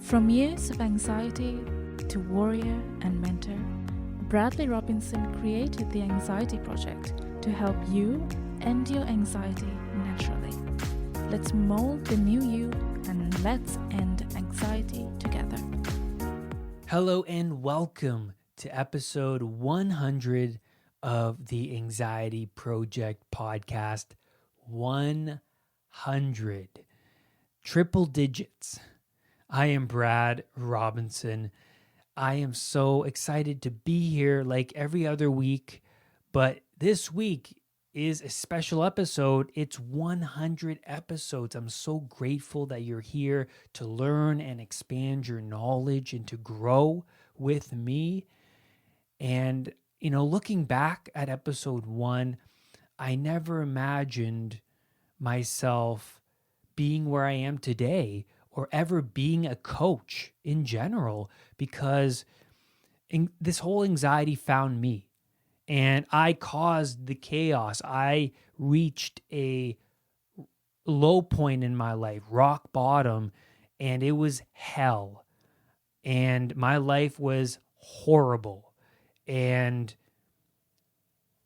From years of anxiety to warrior and mentor, Bradley Robinson created the Anxiety Project to help you end your anxiety naturally. Let's mold the new you and let's end anxiety together. Hello and welcome to episode 100 of the Anxiety Project podcast. 100. Triple digits. I am Brad Robinson. I am so excited to be here like every other week, but this week is a special episode. It's 100 episodes. I'm so grateful that you're here to learn and expand your knowledge and to grow with me. And, looking back at episode 1, I never imagined myself being where I am today or ever being a coach in general, because this whole anxiety found me and I caused the chaos. I reached a low point in my life, rock bottom, and it was hell. And my life was horrible. And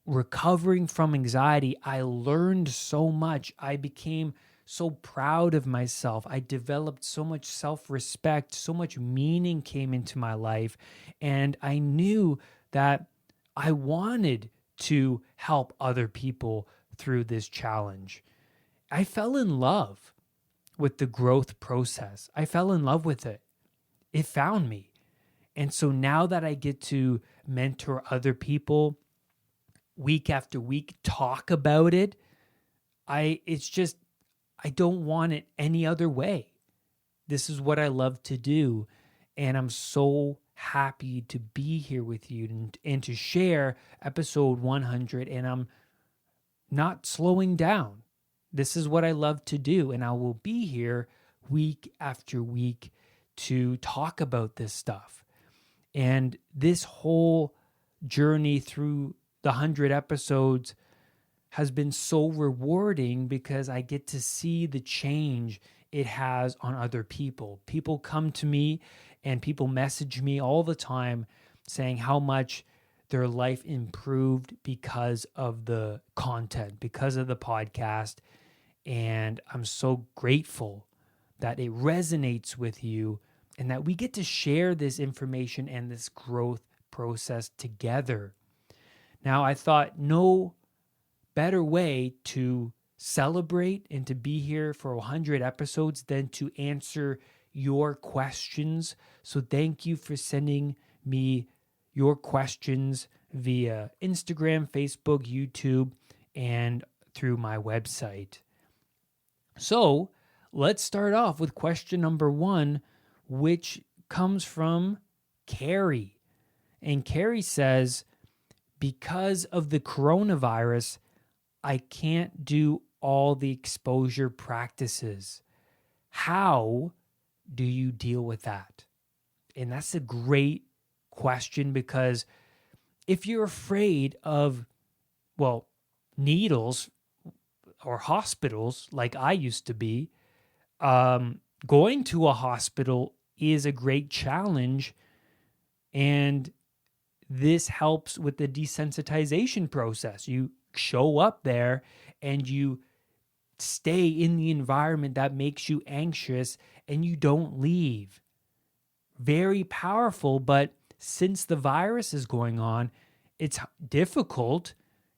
recovering from anxiety, I learned so much. I became so proud of myself. I developed so much self-respect, so much meaning came into my life, and I knew that I wanted to help other people through this challenge. I fell in love with the growth process. I fell in love with it. It found me. And so now that I get to mentor other people week after week, talk about it, I don't want it any other way. This is what I love to do. And I'm so happy to be here with you and to share episode 100. And I'm not slowing down. This is what I love to do. And I will be here week after week to talk about this stuff. And this whole journey through the 100 episodes has been so rewarding because I get to see the change it has on other people. People come to me and people message me all the time saying how much their life improved because of the content, because of the podcast. And I'm so grateful that it resonates with you and that we get to share this information and this growth process together. Now, I thought no better way to celebrate and to be here for 100 episodes than to answer your questions. So thank you for sending me your questions via Instagram, Facebook, YouTube, and through my website. So let's start off with question number 1, which comes from Carrie. And Carrie says, because of the coronavirus, I can't do all the exposure practices. How do you deal with that? And that's a great question, because if you're afraid of, needles or hospitals like I used to be, going to a hospital is a great challenge. And this helps with the desensitization process. You show up there and you stay in the environment that makes you anxious and you don't leave. Very powerful, but since the virus is going on, it's difficult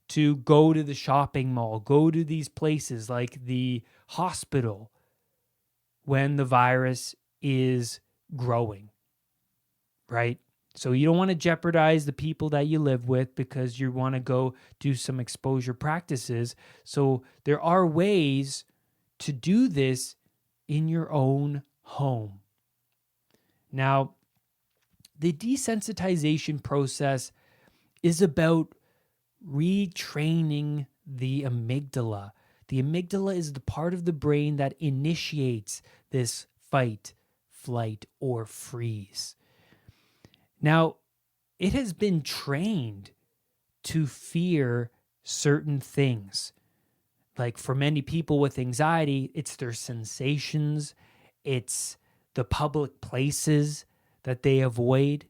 to go to the shopping mall, go to these places like the hospital when the virus is growing, right? So you don't want to jeopardize the people that you live with because you want to go do some exposure practices. So there are ways to do this in your own home. Now, the desensitization process is about retraining the amygdala. The amygdala is the part of the brain that initiates this fight, flight, or freeze. Now, it has been trained to fear certain things. Like for many people with anxiety, it's their sensations, it's the public places that they avoid.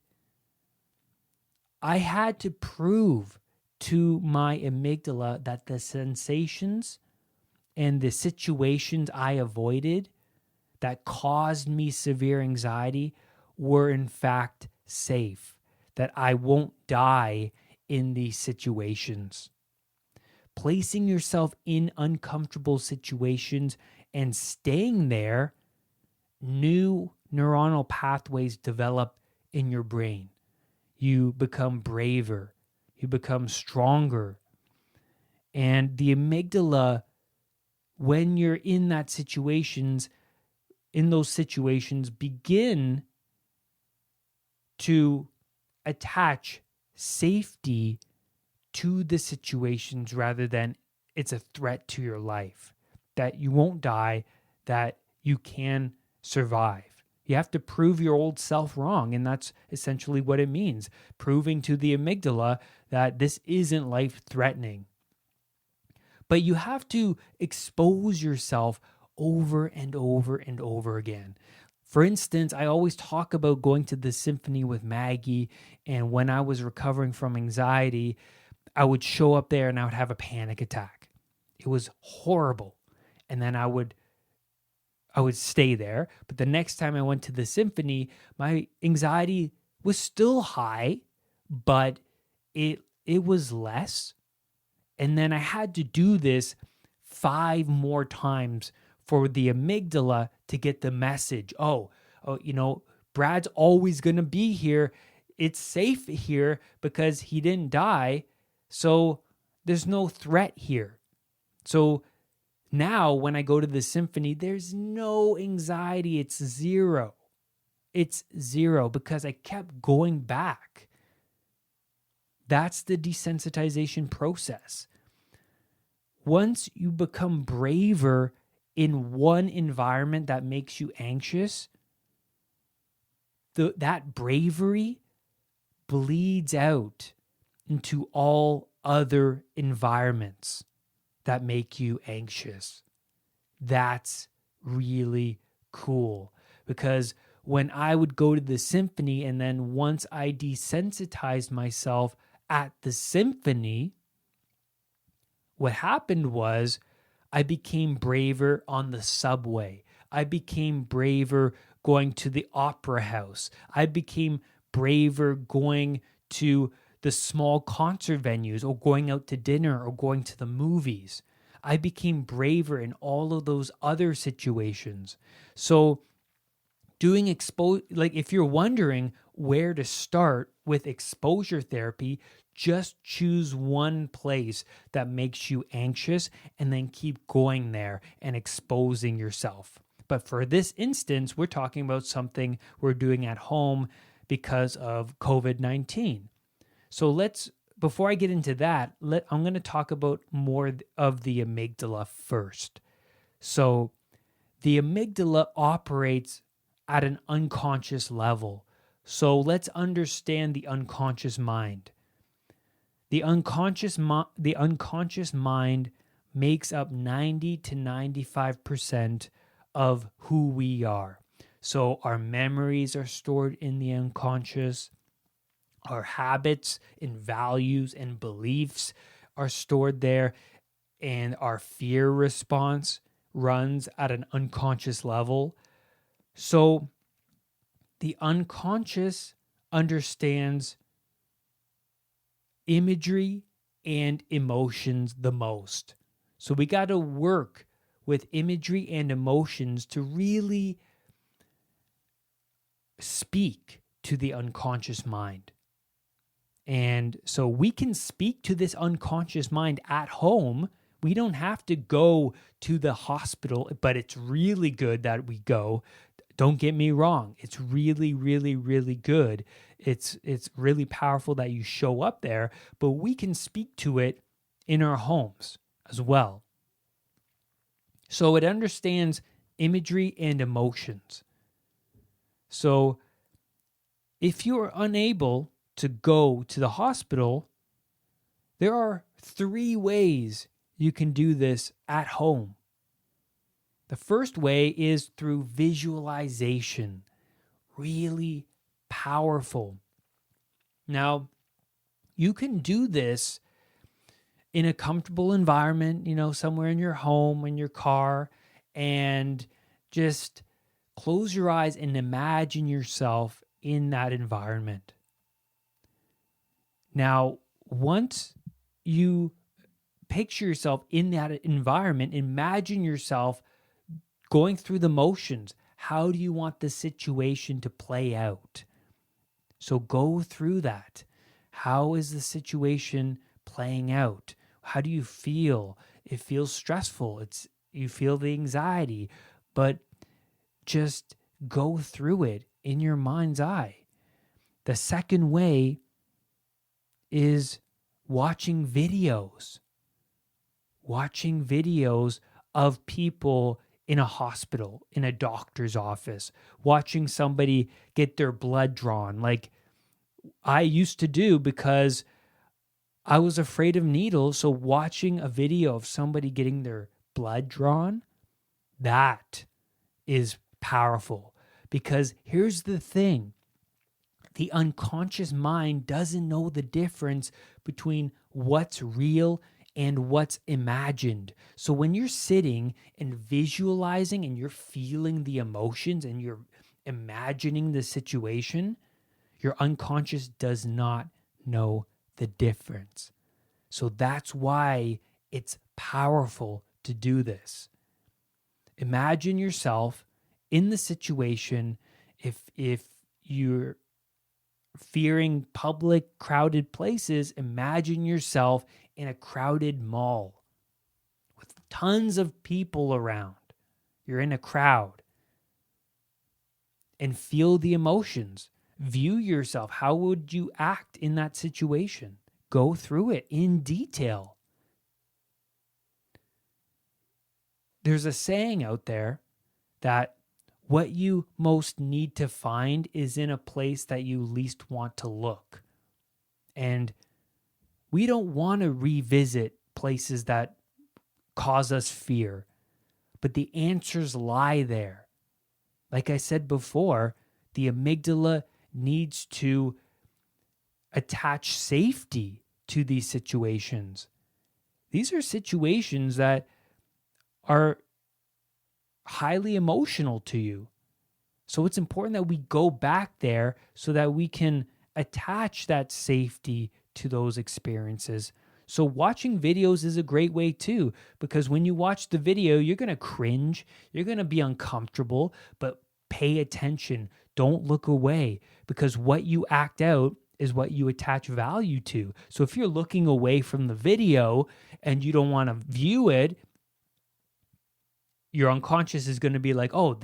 I had to prove to my amygdala that the sensations and the situations I avoided that caused me severe anxiety were in fact safe, that I won't die in these situations. Placing yourself in uncomfortable situations and staying there, new neuronal pathways develop in your brain. You become braver, you become stronger. And the amygdala, when you're in those situations, begin to attach safety to the situations rather than it's a threat to your life, that you won't die, that you can survive. You have to prove your old self wrong, and that's essentially what it means, proving to the amygdala that this isn't life-threatening. But you have to expose yourself over and over and over again. For instance, I always talk about going to the symphony with Maggie, and when I was recovering from anxiety, I would show up there and I would have a panic attack. It was horrible. And then I would stay there. But the next time I went to the symphony, my anxiety was still high, but it was less. And then I had to do this 5 more times for the amygdala to get the message. Oh, Brad's always going to be here. It's safe here because he didn't die. So there's no threat here. So now when I go to the symphony, there's no anxiety. It's zero. It's zero because I kept going back. That's the desensitization process. Once you become braver in one environment that makes you anxious, that bravery bleeds out into all other environments that make you anxious. That's really cool, because when I would go to the symphony and then once I desensitized myself at the symphony, what happened was I became braver on the subway. I became braver going to the opera house. I became braver going to the small concert venues or going out to dinner or going to the movies. I became braver in all of those other situations. So if you're wondering where to start with exposure therapy, just choose one place that makes you anxious and then keep going there and exposing yourself. But for this instance, we're talking about something we're doing at home because of COVID-19. So before I get into that, I'm going to talk about more of the amygdala first. So the amygdala operates at an unconscious level. So let's understand the unconscious mind. The unconscious mind makes up 90 to 95% of who we are. So our memories are stored in the unconscious. Our habits and values and beliefs are stored there, and our fear response runs at an unconscious level. So the unconscious understands imagery and emotions the most. So we got to work with imagery and emotions to really speak to the unconscious mind. And so we can speak to this unconscious mind at home. We don't have to go to the hospital, but it's really good that we go. Don't get me wrong. It's really, really, really good. It's really powerful that you show up there, but we can speak to it in our homes as well. So it understands imagery and emotions. So if you're unable to go to the hospital, there are 3 ways you can do this at home. The first way is through visualization. Really powerful. Now, you can do this in a comfortable environment, somewhere in your home, in your car, and just close your eyes and imagine yourself in that environment. Now, once you picture yourself in that environment, imagine yourself going through the motions. How do you want the situation to play out? So go through that. How is the situation playing out? How do you feel? It feels stressful. You feel the anxiety, but just go through it in your mind's eye. The second way is watching videos. Watching videos of people in a hospital, in a doctor's office, watching somebody get their blood drawn, like I used to do because I was afraid of needles. So watching a video of somebody getting their blood drawn, that is powerful. Because here's the thing. The unconscious mind doesn't know the difference between what's real and what's imagined. So when you're sitting and visualizing and you're feeling the emotions and you're imagining the situation, your unconscious does not know the difference. So that's why it's powerful to do this. Imagine yourself in the situation. If you're fearing public crowded places, imagine yourself in a crowded mall with tons of people around. You're in a crowd. And feel the emotions. View yourself. How would you act in that situation? Go through it in detail. There's a saying out there that what you most need to find is in a place that you least want to look. And we don't want to revisit places that cause us fear, but the answers lie there. Like I said before, the amygdala needs to attach safety to these situations. These are situations that are highly emotional to you. So it's important that we go back there so that we can attach that safety to those experiences. So watching videos is a great way too, because when you watch the video, you're going to cringe, you're going to be uncomfortable, but pay attention. Don't look away, because what you act out is what you attach value to. So if you're looking away from the video and you don't want to view it, your unconscious is going to be like, oh,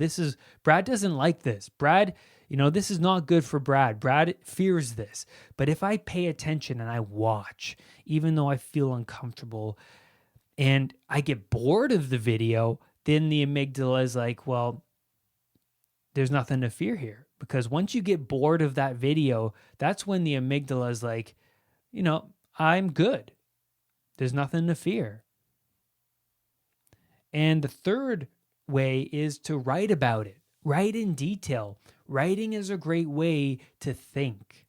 Brad doesn't like this. Brad, this is not good for Brad. Brad fears this. But if I pay attention and I watch, even though I feel uncomfortable and I get bored of the video, then the amygdala is like, well, there's nothing to fear here. Because once you get bored of that video, that's when the amygdala is like, I'm good. There's nothing to fear. And the third way is to write about it. Write in detail. Writing is a great way to think.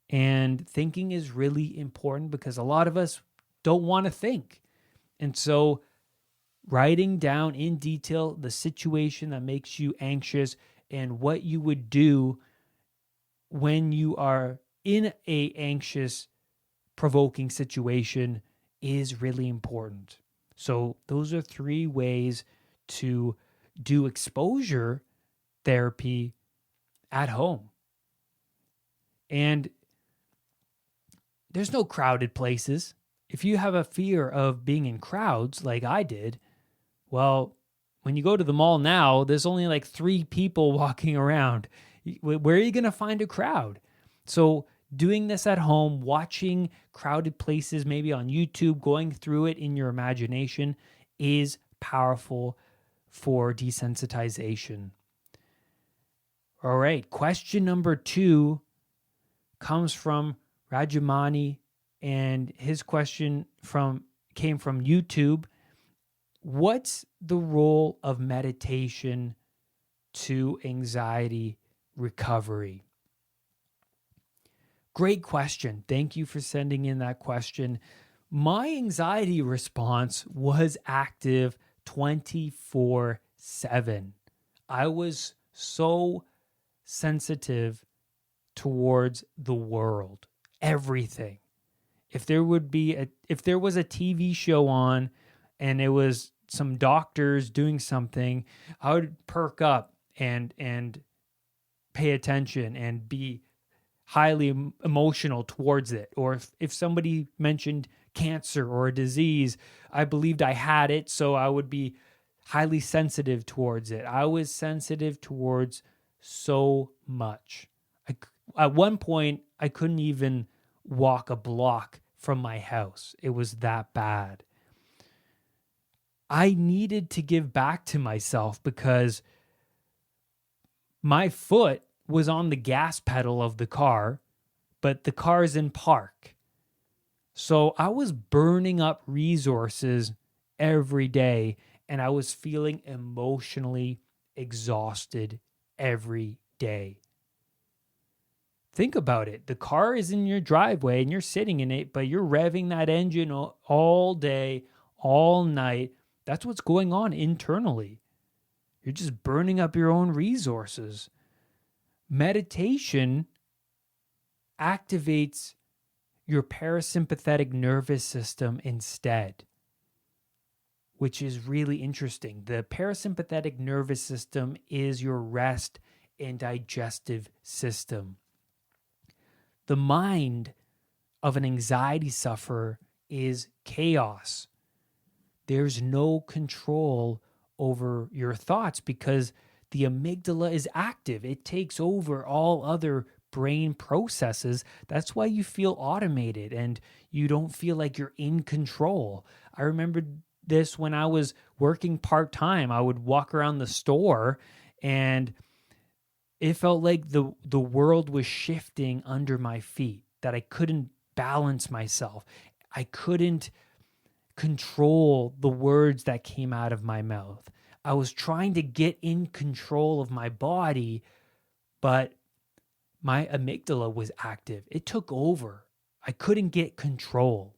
And thinking is really important because a lot of us don't want to think. And so writing down in detail the situation that makes you anxious and what you would do when you are in a anxious, provoking situation is really important. So those are 3 ways to do exposure therapy at home. And there's no crowded places. If you have a fear of being in crowds like I did, well, when you go to the mall now, there's only like 3 people walking around. Where are you going to find a crowd? So doing this at home, watching crowded places, maybe on YouTube, going through it in your imagination is powerful for desensitization. All right, question number 2 comes from Rajamani, and his question came from YouTube. what's the role of meditation to anxiety recovery? Great question. Thank you for sending in that question. My anxiety response was active 24/7. I was so sensitive towards the world, everything. If there was a TV show on and it was some doctors doing something, I would perk up and pay attention and be highly emotional towards it. Or if somebody mentioned cancer or a disease, I believed I had it, so I would be highly sensitive towards it. I was sensitive towards so much. At one point, I couldn't even walk a block from my house. It was that bad. I needed to give back to myself because my foot was on the gas pedal of the car, but the car's in park. So I was burning up resources every day, and I was feeling emotionally exhausted every day. Think about it. The car is in your driveway and you're sitting in it, but you're revving that engine all day, all night. That's what's going on internally. You're just burning up your own resources. Meditation activates your parasympathetic nervous system instead, which is really interesting. The parasympathetic nervous system is your rest and digestive system. The mind of an anxiety sufferer is chaos. There's no control over your thoughts because the amygdala is active. It takes over all other brain processes. That's why you feel automated and you don't feel like you're in control. I remember this when I was working part-time. I would walk around the store and it felt like the world was shifting under my feet, that I couldn't balance myself. I couldn't control the words that came out of my mouth. I was trying to get in control of my body, but my amygdala was active. It took over. I couldn't get control.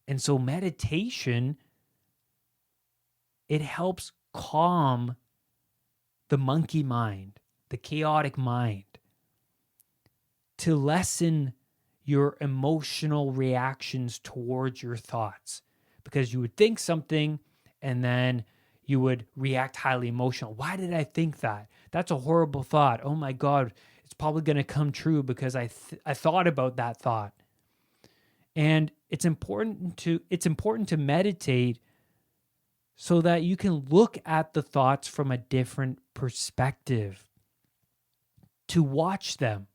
And so meditation, it helps calm the monkey mind, the chaotic mind, to lessen your emotional reactions towards your thoughts. Because you would think something and then you would react highly emotional. Why did I think that? That's a horrible thought. Oh my God, it's probably going to come true because I thought about that thought. And it's important to meditate so that you can look at the thoughts from a different perspective, to watch them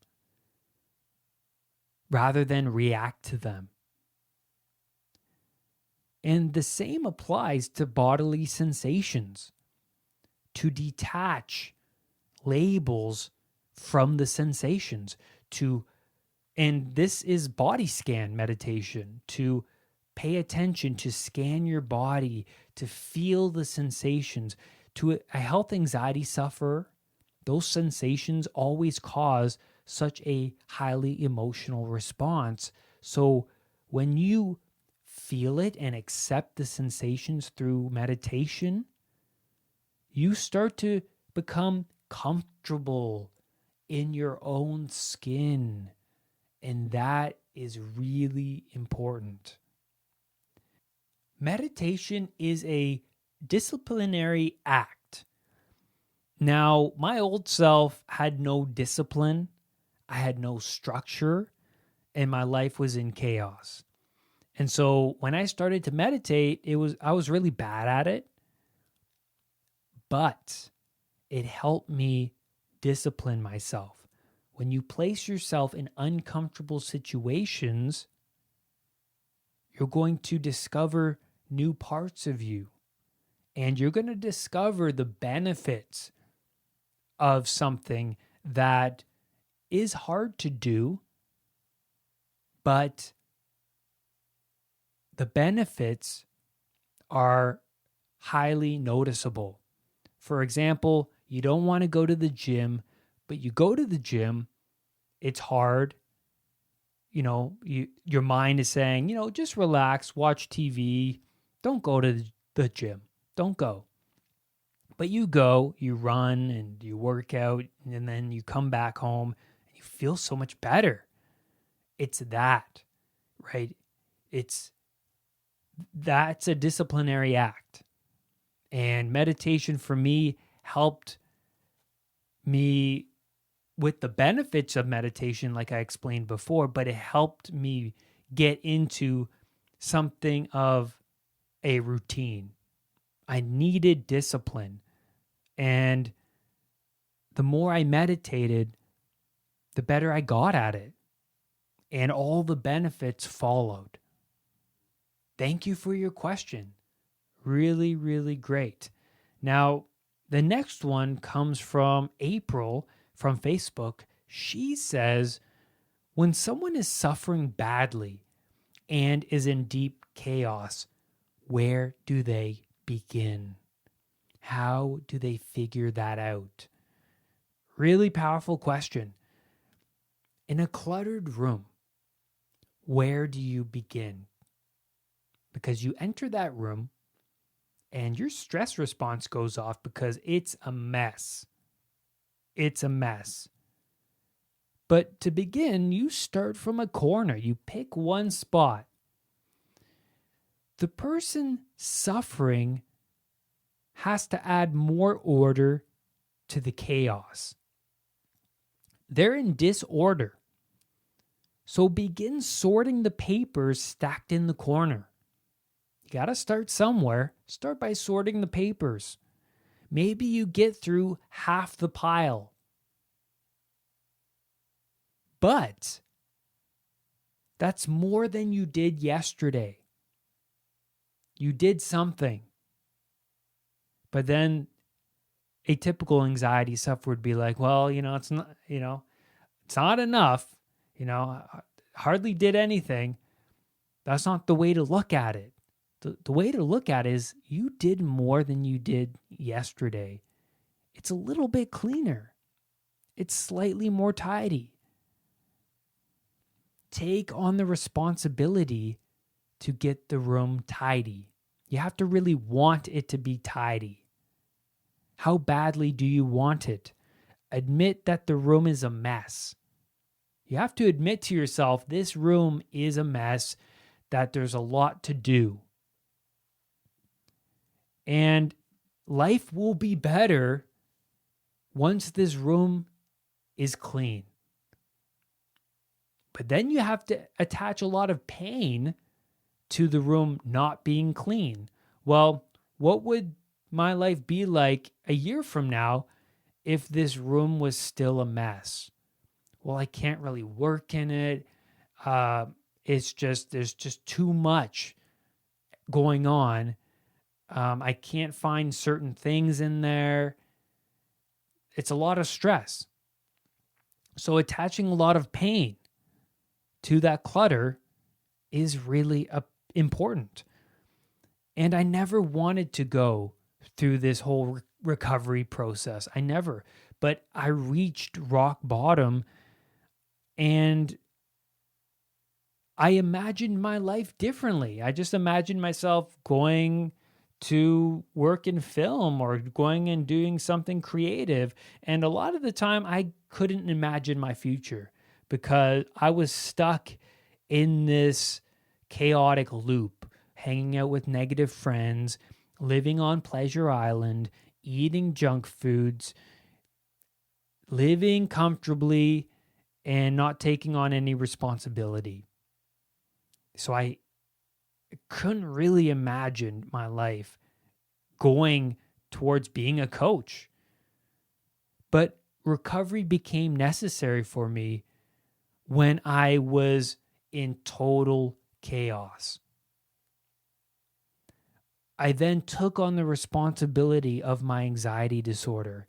rather than react to them. And the same applies to bodily sensations, to detach labels from the sensations, and this is body scan meditation, to pay attention, to scan your body, to feel the sensations. To a health anxiety sufferer, those sensations always cause such a highly emotional response. So when you feel it and accept the sensations through meditation, you start to become comfortable in your own skin. And that is really important. Meditation is a disciplinary act. Now, my old self had no discipline, I had no structure, and my life was in chaos. And so when I started to meditate, I was really bad at it, but it helped me discipline myself. When you place yourself in uncomfortable situations, you're going to discover new parts of you, and you're going to discover the benefits of something that is hard to do, but the benefits are highly noticeable. For example, you don't want to go to the gym, but you go to the gym, it's hard. Your mind is saying, just relax, watch TV, don't go to the gym, don't go. But you go, you run and you work out, and then you come back home and you feel so much better. It's that, right? That's a disciplinary act. And meditation for me helped me with the benefits of meditation, like I explained before, but it helped me get into something of a routine. I needed discipline. And the more I meditated, the better I got at it. And all the benefits followed. Thank you for your question. Really, really great. Now, the next one comes from April from Facebook. She says, when someone is suffering badly and is in deep chaos, where do they begin? How do they figure that out? Really powerful question. In a cluttered room, where do you begin? Because you enter that room and your stress response goes off because it's a mess. It's a mess. But to begin, you start from a corner. You pick one spot. The person suffering has to add more order to the chaos. They're in disorder. So begin sorting the papers stacked in the corner. You got to start somewhere. Start by sorting the papers. Maybe you get through half the pile. But that's more than you did yesterday. You did something. But then a typical anxiety sufferer would be like, well, it's not, it's not enough. Hardly did anything. That's not the way to look at it. The way to look at it is you did more than you did yesterday. It's a little bit cleaner. It's slightly more tidy. Take on the responsibility to get the room tidy. You have to really want it to be tidy. How badly do you want it? Admit that the room is a mess. You have to admit to yourself, this room is a mess, that there's a lot to do. And life will be better once this room is clean. But then you have to attach a lot of pain to the room not being clean. Well, what would my life be like a year from now if this room was still a mess? Well, I can't really work in it. There's just too much going on. I can't find certain things in there. It's a lot of stress. So attaching a lot of pain to that clutter is really important. And I never wanted to go through this whole recovery process. I never. But I reached rock bottom and I imagined my life differently. I just imagined myself going to work in film or going and doing something creative. And a lot of the time I couldn't imagine my future because I was stuck in this chaotic loop, hanging out with negative friends, living on Pleasure Island, eating junk foods, living comfortably, and not taking on any responsibility. So I couldn't really imagine my life going towards being a coach. But recovery became necessary for me when I was in total chaos. I then took on the responsibility of my anxiety disorder.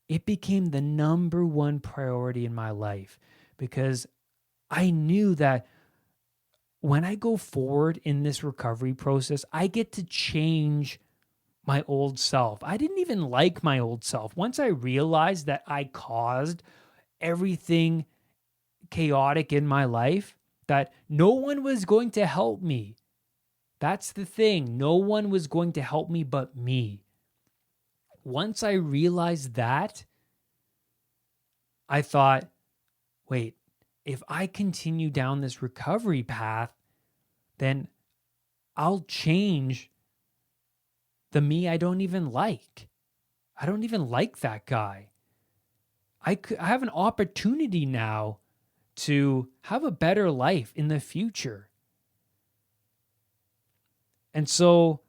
It became the number one priority in my life because I knew that when I go forward in this recovery process, I get to change my old self. I didn't even like my old self. Once I realized that I caused everything chaotic in my life, that no one was going to help me. That's the thing. No one was going to help me but me. Once I realized that, I thought, wait, if I continue down this recovery path, then I'll change the me I don't even like. I don't even like that guy. I have an opportunity now to have a better life in the future. And so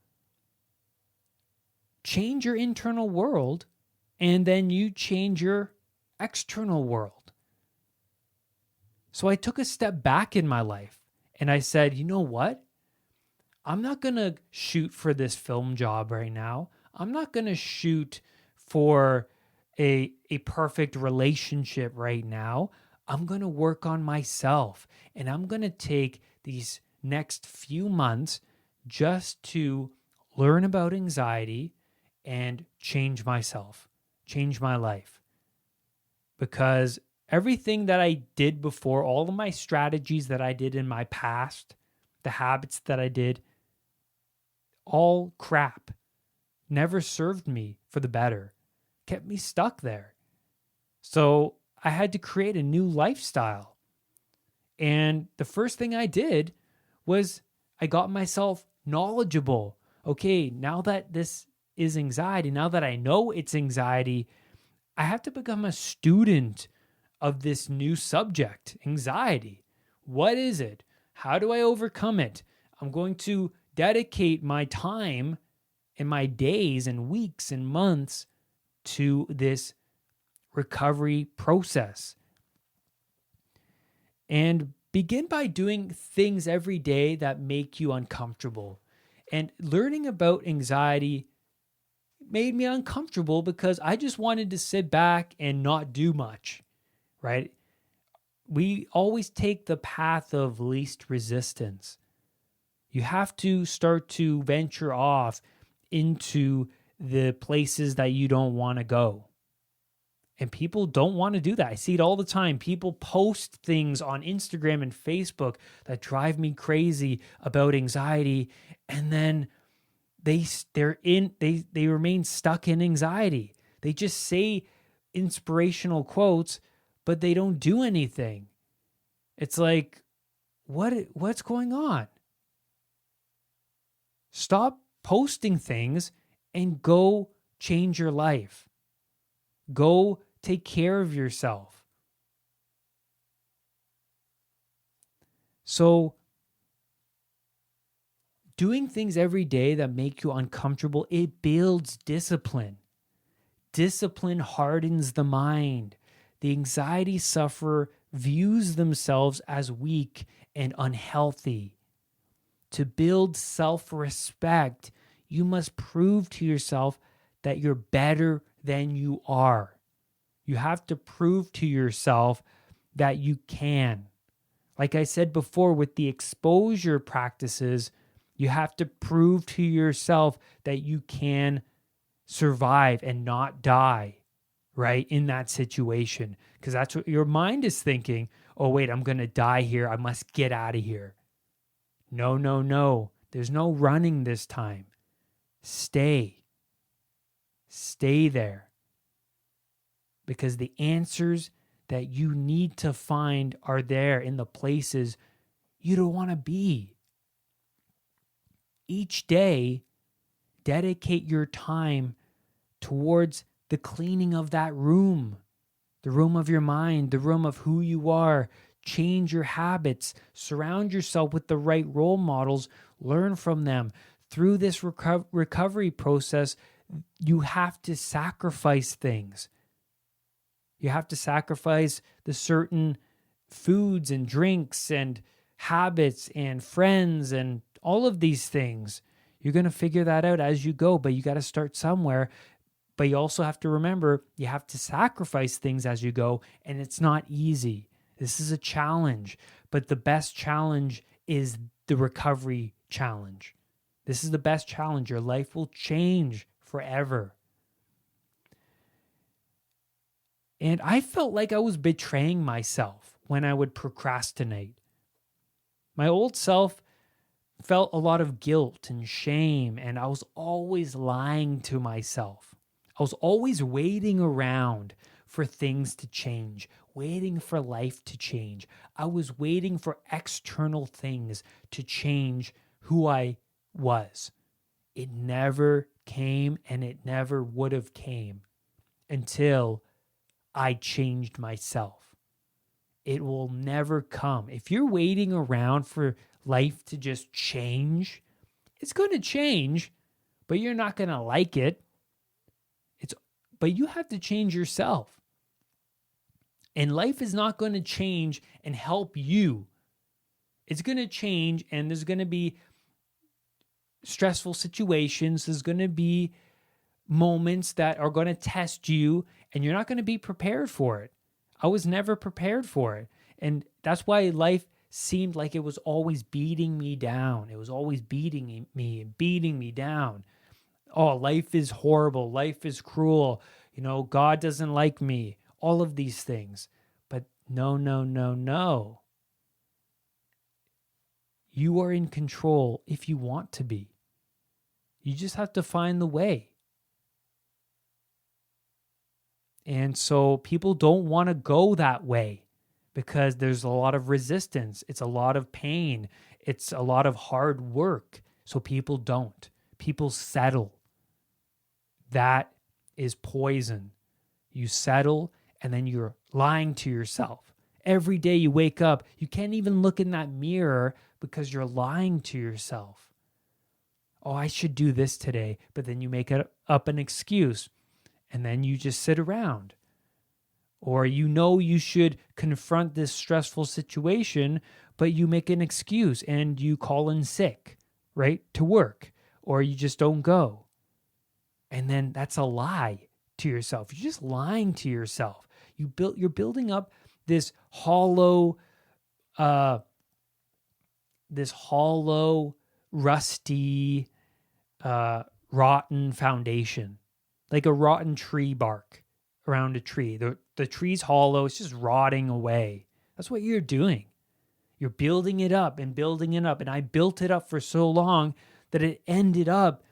change your internal world, and then you change your external world. So I took a step back in my life and I said, you know what? I'm not going to shoot for this film job right now. I'm not going to shoot for a perfect relationship right now. I'm going to work on myself, and I'm going to take these next few months just to learn about anxiety and change myself, change my life. Because everything that I did before, all of my strategies that I did in my past, the habits that I did, all crap, never served me for the better, kept me stuck there. So I had to create a new lifestyle. And the first thing I did was I got myself knowledgeable. Okay, now that this is anxiety, now that I know it's anxiety, I have to become a student of this new subject, anxiety. What is it? How do I overcome it? I'm going to dedicate my time and my days and weeks and months to this recovery process. And begin by doing things every day that make you uncomfortable. And learning about anxiety made me uncomfortable because I just wanted to sit back and not do much, right? We always take the path of least resistance. You have to start to venture off into the places that you don't want to go. And people don't want to do that. I see it all the time. People post things on Instagram and Facebook that drive me crazy about anxiety, and then they remain stuck in anxiety. They just say inspirational quotes, but they don't do anything. It's like, what's going on? Stop posting things and go change your life. Go take care of yourself. So, doing things every day that make you uncomfortable, it builds discipline. Discipline hardens the mind. The anxiety sufferer views themselves as weak and unhealthy. To build self-respect, you must prove to yourself that you're better than you are. You have to prove to yourself that you can. Like I said before, with the exposure practices, you have to prove to yourself that you can survive and not die, right, in that situation. Because that's what your mind is thinking. Oh, wait, I'm going to die here. I must get out of here. No, no, no. There's no running this time. Stay. Stay there. Because the answers that you need to find are there in the places you don't want to be. Each day, dedicate your time towards the cleaning of that room, the room of your mind, the room of who you are. Change your habits. Surround yourself with the right role models. Learn from them. Through this recovery process, you have to sacrifice things. You have to sacrifice the certain foods and drinks and habits and friends and all of these things. You're going to figure that out as you go, but you got to start somewhere. But you also have to remember you have to sacrifice things as you go, and it's not easy. This is a challenge, but the best challenge is the recovery challenge. This is the best challenge. Your life will change forever. And I felt like I was betraying myself when I would procrastinate. My old self felt a lot of guilt and shame, and I was always lying to myself. I was always waiting around for things to change, waiting for life to change. I was waiting for external things to change who I was. It never came, and it never would have came until I changed myself. It will never come. If you're waiting around for life to just change, it's going to change, but you're not going to like it. But you have to change yourself. And life is not going to change and help you. It's going to change, and there's going to be stressful situations. There's going to be moments that are going to test you, and you're not going to be prepared for it. I was never prepared for it. And that's why life seemed like it was always beating me down. It was always beating me and beating me down. Oh, life is horrible. Life is cruel. God doesn't like me. All of these things. But no. You are in control if you want to be. You just have to find the way. And so people don't want to go that way because there's a lot of resistance. It's a lot of pain. It's a lot of hard work. So people don't. People settle. That is poison. You settle, and then you're lying to yourself. Every day you wake up, you can't even look in that mirror because you're lying to yourself. Oh, I should do this today. But then you make up an excuse, and then you just sit around. Or you should confront this stressful situation, but you make an excuse and you call in sick, right, to work, or you just don't go. And then that's a lie to yourself. You're just lying to yourself. You're building up this hollow, rusty, rotten foundation, like a rotten tree bark around a tree. The tree's hollow. It's just rotting away. That's what you're doing. You're building it up and building it up. And I built it up for so long that it ended up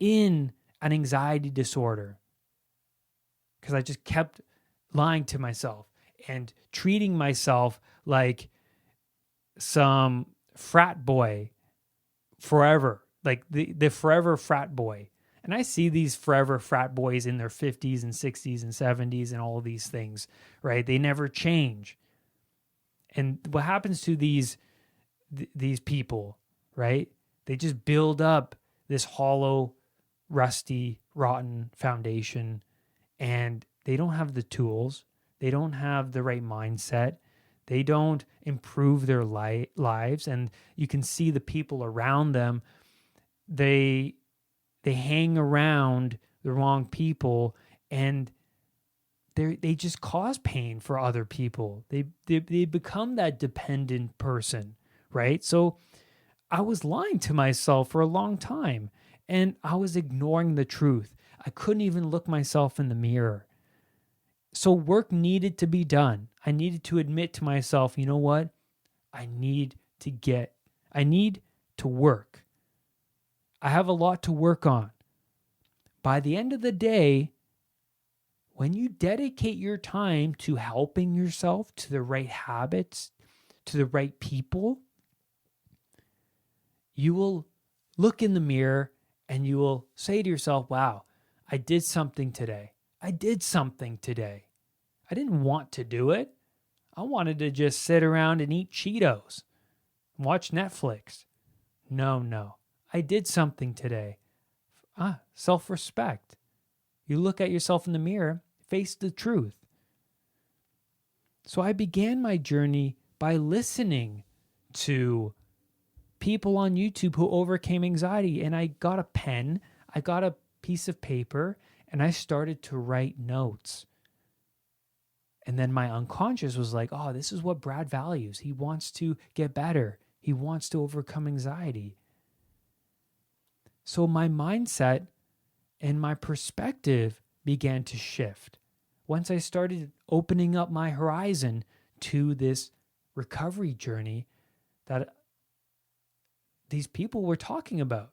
in an anxiety disorder because I just kept lying to myself and treating myself like some frat boy forever, like the forever frat boy. And I see these forever frat boys in their 50s and 60s and 70s and all of these things, right? They never change. And what happens to these people, right? They just build up this hollow, rusty, rotten foundation, and they don't have the tools. They don't have the right mindset. They don't improve their lives. And you can see the people around them, they hang around the wrong people, and they just cause pain for other people. They become that dependent person, right? So I was lying to myself for a long time, and I was ignoring the truth. I couldn't even look myself in the mirror. So work needed to be done. I needed to admit to myself, you know what? I need to work. I have a lot to work on. By the end of the day, when you dedicate your time to helping yourself, to the right habits, to the right people, you will look in the mirror and you will say to yourself, wow, I did something today. I did something today. I didn't want to do it. I wanted to just sit around and eat Cheetos and watch Netflix. No. I did something today. Self-respect. You look at yourself in the mirror, face the truth. So I began my journey by listening to people on YouTube who overcame anxiety, and I got a pen, I got a piece of paper, and I started to write notes. And then my unconscious was like, oh, this is what Brad values. He wants to get better. He wants to overcome anxiety. So my mindset and my perspective began to shift once I started opening up my horizon to this recovery journey that these people were talking about.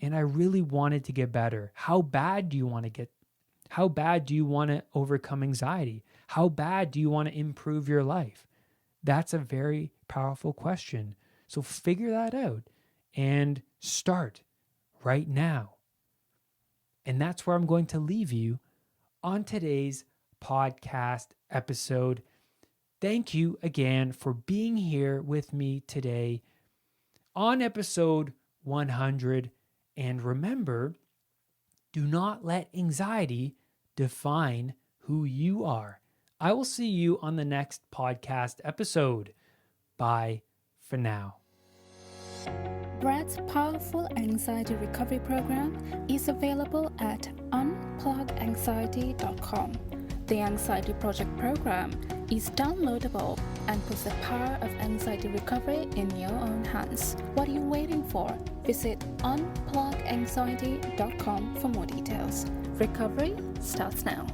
And I really wanted to get better. How bad do you want to overcome anxiety? How bad do you want to improve your life? That's a very powerful question. So figure that out and start right now. And that's where I'm going to leave you on today's podcast episode. Thank you again for being here with me today on episode 100. And remember, do not let anxiety define who you are. I will see you on the next podcast episode. Bye for now. Brad's powerful anxiety recovery program is available at unpluganxiety.com. The Anxiety Project program is downloadable and puts the power of anxiety recovery in your own hands. What are you waiting for? Visit unpluganxiety.com for more details. Recovery starts now.